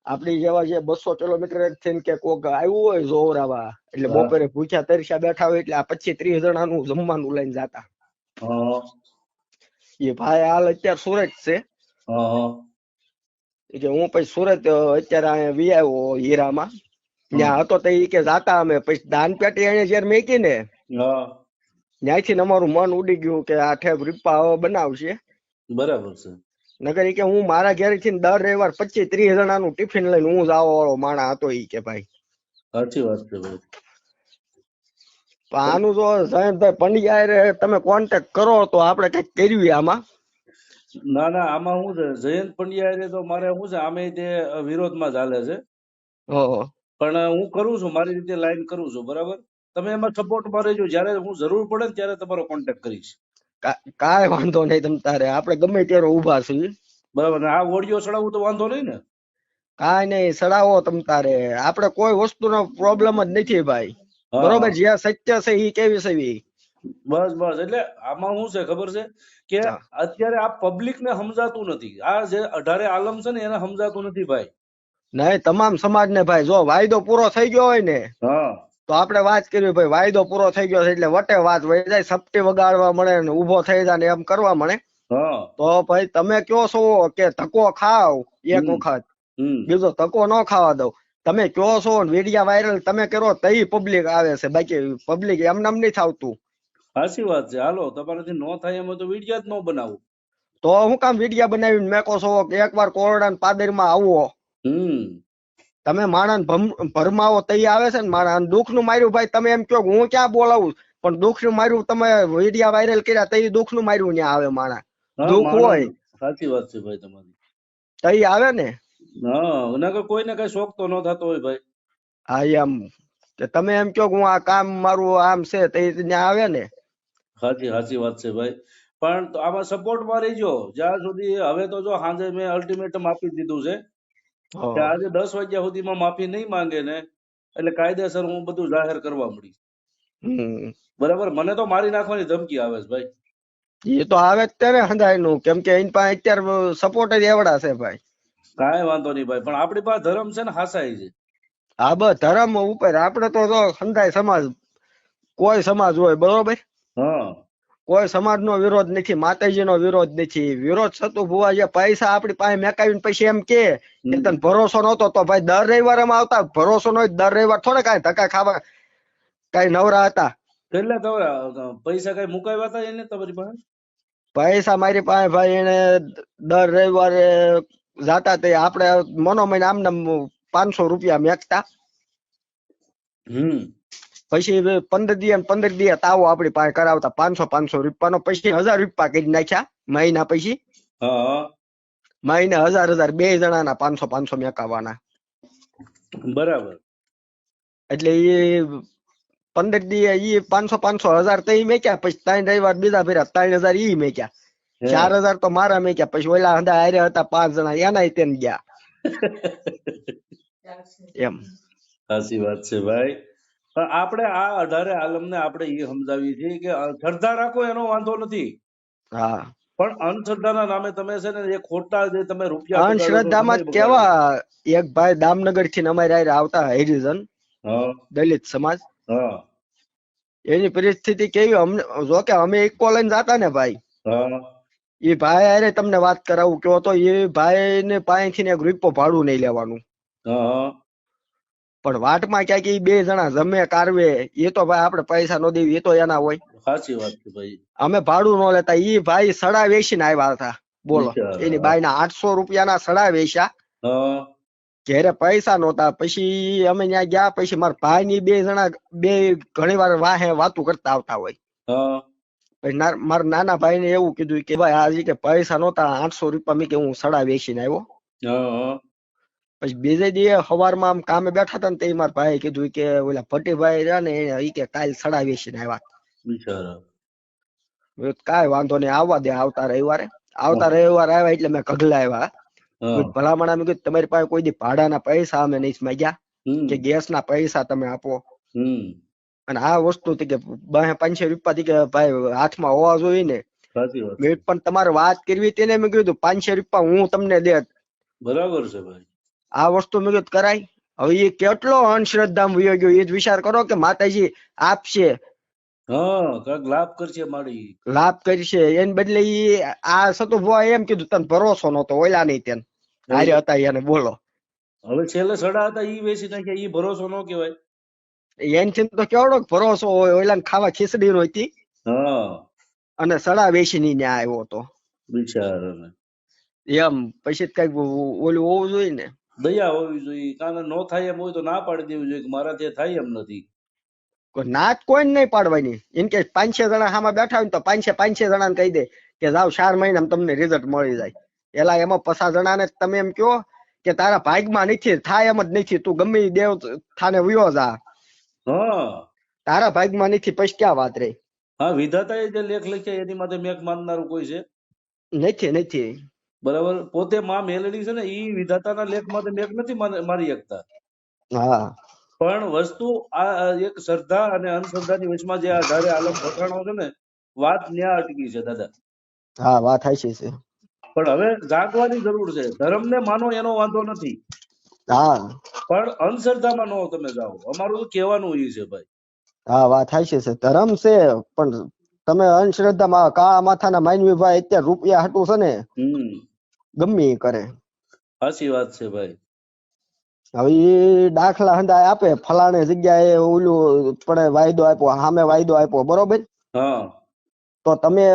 આપડી જેવા જે 200 કિલોમીટર થઈને કે કોક આવ્યું હોય જોવરાવા એટલે હા બપોરે ભૂખ્યા તરસ્યા બેઠા હોય એટલે આ 25-30 જણાનું જમવાનું લઈને જાતા. હા એ ભાઈ હાલ અત્યારે સુરત છે. હા કે હું પછી સુરત અત્યારે અહીંયા વી આવ્યો હીરામાં. હા ત્યાં હતો તો ઈ કે જાતા અમે પછી દાન પેટી એને જયારે મેકી ને હા ત્યાંથી અમારું મન ઉડી ગયું કે આ ઠેબ રીપા હવે બનાવશે. બરાબર છે. નગર ઈ કે હું મારા ઘરેથી દર રવિવાર 25-30 જણાનું ટિફિન લઈને હું જ આવવા વાળો માણસ હતો ઈ કે ભાઈ. સાચી વાત છે ભાઈ. પણ આનું જો જયંતભાઈ પંડ્યા હારે તમે કોન્ટેક્ટ કરો તો આપણે કઈક કર્યું આમાં. ના ના આમાં શું છે જયંત પંડ્યા હારે તો મારે શું છે આમે તે વિરોધમાં ચાલે છે. હં. પણ હું કરું છું મારી રીતે લાઈન કરું છું બરાબર. તમે એમાં સપોર્ટમાં રહેજો જયારે હું જરૂર પડે ને ત્યારે તમારો કોન્ટેક્ટ કરીશ. કાંઈ વાંધો નહીં તમ તારે આપણે ગમે ત્યારે ઊભા છીએ. બરાબર ને આ ઓડિયો ચડાવવું તો વાંધો નહીં ને. કાંઈ નહીં સડાવો તમ તારે આપણે કોઈ વસ્તુનો પ્રોબ્લેમ જ નથી ભાઈ. હા બરોબર જ્યાં સત્ય છે ઈ કેવી છે ઈ. બસ બસ એટલે આમાં શું છે ખબર છે કે હા. અત્યારે આ પબ્લિક ને સમજાતું નથી. આ જે 18 આલમ છે ને એને સમજાતું નથી ભાઈ. નહીં તમામ સમાજને ભાઈ જો વાયદો પૂરો થઈ ગયો હોય ને હા તો આપણે વાત કરવી ભાઈ વાયદો પૂરો થઈ ગયો છે એટલે વટે વાત વહી જાય સપટી વગાડવા મળે ને ઊભો થઈ જાય ને એમ કરવા મળે. હા તો ભાઈ તમે કયો છો કે ધક્કો ખાવ એક હમ વખત હમ બીજો ધક્કો ન ખાવા દઉં. તમે કયો છો વિડિયા વાયરલ તમે કરો તઈ પબ્લિક આવે છે બાકી પબ્લિક એમને એમ નથી આવતું. સાચી વાત છે. હાલો તમારાથી ન થાય એમ હોય તો વિડિયા જ ન બનાવું. તો હું કામ વિડિયા બનાવીને મેકો છો કે એકવાર કોરડા ને પાદરમાં આવો હમ તમે માણસ ભરમાવો તઈ આવે છે ને માણસ દુઃખ નું માર્યું ભાઈ તમે એમ કહો હું ક્યાં બોલાવું પણ દુઃખ નું માર્યું તમે વિડિયા વાયરલ કર્યા તઈ દુઃખ નું માર્યું ત્યાં આવે માણસ હા દુઃખ માણસ હોય સાચી વાત છે ભાઈ તમારી. તઈ આવે ને. હા નકર કોઈને કઈ શોખ તો ન થતો હોય ભાઈ. હા એમ કે તમે એમ કહો કે હું આ કામ મારું આમ છે તઈ ત્યાં આવે ને. સાચી સાચી વાત છે ભાઈ. પણ તો આમાં સપોર્ટમાં રહીજો જ્યાં સુધી હવે તો જો સાંજે મેં અલ્ટિમેટમ આપી દીધું છે કે હા. આજે 10 વાગ્યા સુધીમાં માફી નહીં માંગે ને એટલે કાયદેસર હું બધું જાહેર કરવા મળી. હમ. બરાબર મને તો મારી નાખવાની ધમકી આવે છે ભાઈ. એ તો આવે જ ત્યારે હંધાય નું કેમ કે એની પાસે અત્યારે સપોર્ટ જ એવડા છે ભાઈ. કાંઈ વાંધો નહીં ભાઈ પણ આપણી પાસે ધર્મ છે ને હાસાઈ છે. હા બસ ધર્મ ઉપર આપણે તો જો હંધાય સમાજ કોઈ સમાજ હોય બરોબર હા કોઈ સમાજ નો વિરોધ નથી માતાજી નો વિરોધ નથી વિરોધ થતું ભુવા જે પૈસા આપણી પાસે મેકાવીને પછી એમ કે તને ભરોસો નહોતો તો ભાઈ દર રવિવારે એમ આવતા ભરોસો નો દર રવિવાર થોડા કાંઈ ધક્કા ખાવા કઈ નવરા હતા. કેટલા તમારા પૈસા કઈ મુકાવ્યા હતા એને તમારી પાસે. પૈસા મારી પાસે ભાઈ એને દર રવિવારે જાતા તે આપણે મનોમન આમને 500 રૂપિયા મેકતા હમ પછી 15 દી 15 દી તાવો આપણી પાસે કરાવતા 500 રૂપિયાનો પછી 1000 રૂપિયા કરી નાખ્યા મહિના પછી. હા મહિને 1000 બે જણાના 500 મેકાવાના. બરાબર એટલે એ 15 દી ઈ 500 1000 તો ઈ મેક્યા પછી 3 રવિવાર બીજા ફેરા 3000 ઈ મેક્યા. 4000 તો મારા મેક્યા પછી ઓલા હંધા હારે હતા 5 જણા એનાય તેમ ગયા એમ. સાચી વાત છે ભાઈ. પણ આપણે આ 18 આલમને આપણે એ સમજાવીએ છીએ કે શ્રદ્ધા રાખો એનો વાંધો નથી. હા પણ અંધશ્રદ્ધાના નામે તમે છે ને એ ખોટા જે તમે રૂપિયા બગાડો છો, અંધશ્રદ્ધામાં સમય બગાડો છો. કેવા એક ભાઈ દામનગર થી અમારે હારે આવતા હરિજન હા દલિત સમાજ હા એની પરિસ્થિતિ કેવી અમને જો કે અમે ઇકો લઈને જાતા ને ભાઈ હા એ ભાઈ હારે તમને વાત કરાવું કયો તો એ ભાઈ ને પાસેથી ને એક રૂપિયો ભાડું નહીં લેવાનું હા પણ વાટમાં ક્યાંક ઈ બે જણા જમે કારવે એ તો ભાઈ આપણે પૈસા નો દેવી એ તો એના હોય. સાચી વાત છે ભાઈ. અમે ભાડું ન લેતા ઈ ભાઈ સડા વેચીને આવ્યા હતા બોલો બિચારા. એની બાઈના 800 રૂપિયાના સડા વેચ્યા હા ઘેરે પૈસા નહોતા પછી અમે ત્યાં ગયા પછી મારા ભાઈ ની બે જણા બે ઘણી વાર વાહે વાતું કરતા આવતા હોય હા પછી મારા નાના ભાઈ ને એવું કીધું કે ભાઈ આજે કે પૈસા નહોતા 800 રૂપિયા મેં કે હું સડા વેચીને આવ્યો. હા પછી બીજે દી સવારમાં આમ કામે બેઠા હતા ને તે મારા ભાઈ કીધું કે ઓલા ભટ્ટીભાઈ રહ્યા ને ઈ કે કાલ સડા વેચીને આવ્યા. બિચારા. કાંઈ વાંધો નહીં આવવા દે આવતા રવિવારે આવ્યા એટલે મેં કગલા આવ્યા હા ભલામણ અમે કીધું તમારી પાસે કોઈ દી ભાડાના પૈસા અમે નહીં માંગ્યા હમ કે ગેસના પૈસા તમે આપો હમ અને આ વસ્તુ થી કે 500 રૂપિયા થી કે ભાઈ હાથમાં હોવા જોઈએ ને સાચી વાત છે. મેં પણ તમારે વાત કરવી તેને મેં કીધું 500 રૂપિયા હું તમને દે બરાબર છે ભાઈ. આ વસ્તુ મેં કીધું કરાય. હવે એ કેટલો અંધશ્રદ્ધામાં વયો ગયો એ જ વિચાર કરો કે માતાજી આપશે, હા, કાંઈક લાભ કરશે માડી. લાભ કરશે, એને બદલે ઈ આ સતુ ભુવા એમ કીધું તને ભરોસો નતો ઓલા નહીં તેન હારે હતા એને બોલો. હવે છેલ્લે સડા હતા ઈ વેચી નાખ્યા, ઈ ભરોસો ન કહેવાય. એનથી તો કેવડો ભરોસો હોય, ઓલા ખાવા ખીચડી નો હતી હા, અને સડા વેચીને ન્યા આવ્યો હતો બિચારાને એમ. પછી કઈક ઓલું હોવું જોઈએ ને. દયા હોવી જોઈએ. કાને નો થાય એમ હોય તો ના પાડી દેવી જોઈએ કે મારાથી થાય એમ નથી. નાચ કોઈ નહીં પાડવાની. એમ કે 5-6 જણા સામે બેઠા હોય ને તો 5-6 જણાને કહી દે કે જાવ 4 મહિનામાં તમને રિઝલ્ટ મળી જાય. એલા એમાં 50 જણાને તમે એમ કહો કે તારા ભાગમાં નથી, થાય એમ જ નથી, તું ગમે ઈ દેવ થાને વયો જા, હા, તારા ભાગમાં નથી, પછી ક્યાં વાત રહી. હા, વિધાતાએ જે લેખ લખ્યા એની માથે મેઘ માનનારું કોઈ છે? નથી. બરાબર. પોતે માં મેલડી છે ને, ઈ વિધાતાના લેખ માથે મેઘ નથી મારી શકતા. હા પણ વસ્તુ આ એક શ્રદ્ધા અને અંધશ્રદ્ધાની વચમાં જે આધારે આલમ ફસાણો છે ને, વાત ન્યા અટકી છે દાદા. હા વાત હાચી છે. પણ હવે જાગવાની જરૂર છે. ધર્મને માનો એનો વાંધો નથી, હા પણ અંધશ્રદ્ધામાં નો તમે જાઓ. અમારું તો કહેવાનું એ છે ભાઈ. હા વાત હાચી છે. ધર્મ છે પણ તમે અંધશ્રદ્ધામાં કાળા માથાના માનવી ભાઈ અત્યારે રૂપિયા હાટું છે ને ગમે ઈ કરે. સાચી વાત છે ભાઈ. હવે એ દાખલા હંધાય આપે ફલાણે જગ્યાએ ઓલું પણ વાયદો આપ્યો, સામે વાયદો આપ્યો, બરોબર. હા, તો તમે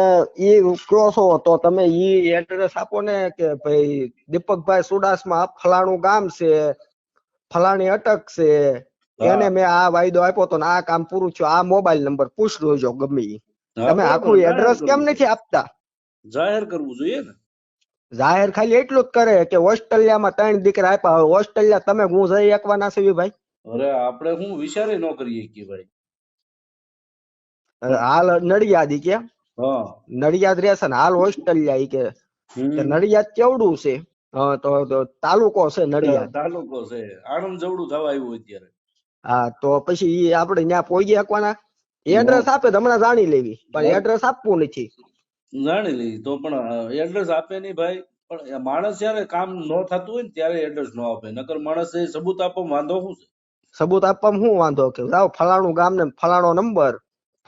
ઈ કહો છો તો તમે ઈ એડ્રેસ આપો ને કે ભાઈ દીપકભાઈ સુડાસમાં ફલાણું ગામ છે, ફલાણી અટક છે, એને મેં આ વાયદો આપ્યો તો ને આ કામ પૂરું થયું, આ મોબાઈલ નંબર પૂછ જોજો ગમે ઈ. હા, તમે બરાબર. આખું જાહેર એડ્રેસ કેમ કરવું નથી આપતા? જાહેર કરવું જોઈએ ને. જાહેર ખાલી એટલું જ કરે કે ઓસ્ટ્રેલિયામાં 3 દીકરા આપ્યા. હવે ઓસ્ટ્રેલિયા તમે હું જઈ શકવાના છે ભાઈ? અરે આપણે હું વિચારે ન કરીએ કે ભાઈ. હાલ નડિયાદ ઈ કે હા, નડિયાદ રહેશે ને હાલ ઓસ્ટ્રેલિયા ઈ કે નડિયાદ કેવડું છે? તો તાલુકો છે નડિયાદ. તાલુકો છે. આણંદ જવડું થવા આવ્યું અત્યારે. હા તો પછી ઈ આપણે ત્યાં પહોંચી શકવાના? એડ્રેસ આપે તો હમણાં જાણી લેવી, પણ એડ્રેસ આપવું નથી. જાણી લઈ તો પણ એડ્રેસ આપે નહીં ભાઈ. પણ માણસ જયારે કામ ન થતું હોય ને ત્યારે એડ્રેસ ન આપે. નકર માણસ સબૂત આપો વાંધો શું છે? સબૂત આપવામાં શું વાંધો? કે જાઓ ફલાણું ગામ ને ફલાણો નંબર,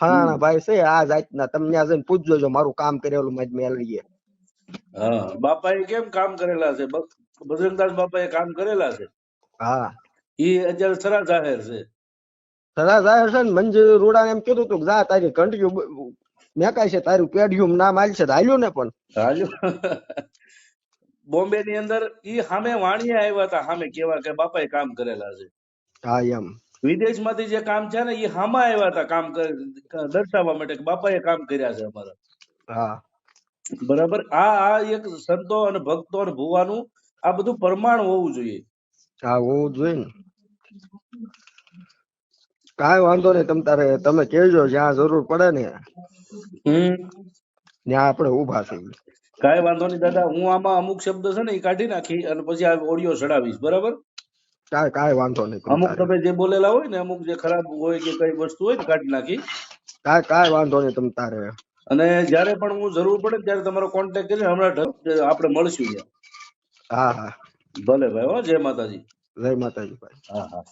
ફલાણા ભાઈ છે આ જાતના, તમે ત્યાં જઈને પૂછજો જો મારું કામ કરેલું મેળવીએ. હા, બાપાએ કેમ કામ કરેલા છે? બજરંગદાસ બાપાએ કામ કરેલા છે. હા એ અત્યારે સરા જાહેર છે. સદા જાહેર છે ને. મંજૂર રૂડા એમ કીધું તું કે જા તારી ઘંટિયું મેકાય છે, તારું પેઢિયું નામ હાલશે, હાલ્યું ને. પણ હાલ્યું. બોમ્બે ની અંદર ઈ સામે વાણિયા આવ્યા હતા સામે કેવા કે બાપાએ કામ કરેલા છે. હા એમ વિદેશમાંથી જે કામ છે ને એ હામાં આવ્યા હતા કામ દર્શાવવા માટે કે બાપાએ કામ કર્યા છે અમારા. હા બરાબર. આ એક સંતો અને ભક્તો અને ભુવાનું આ બધું પ્રમાણ હોવું જોઈએ. હા હોવું જોઈએ ને. કાંઈ વાંધો નહીં, તમે કહેજો જ્યાં જરૂર પડે ને ત્યાં આપણે ઉભા છીએ. કાંઈ વાંધો નહીં દાદા. હું આમાં અમુક શબ્દ છે ને એ કાઢી નાખી અને પછી આ ઓડિયો ચડાવીશ. બરાબર. કાંઈ વાંધો નહીં. અમુક તમે જે બોલેલા હોય ને, અમુક જે ખરાબ હોય કે કઈ વસ્તુ હોય ને કાઢી નાખી. કાંઈ વાંધો નહીં તમ તારે. અને જયારે પણ હું જરૂર પડે ત્યારે તમારો કોન્ટેક્ટ કરીને હમણાં આપણે મળશું ત્યાં. હા હા ભલે ભાઈ. હો, જય માતાજી. જય માતાજી ભાઈ. હા હા.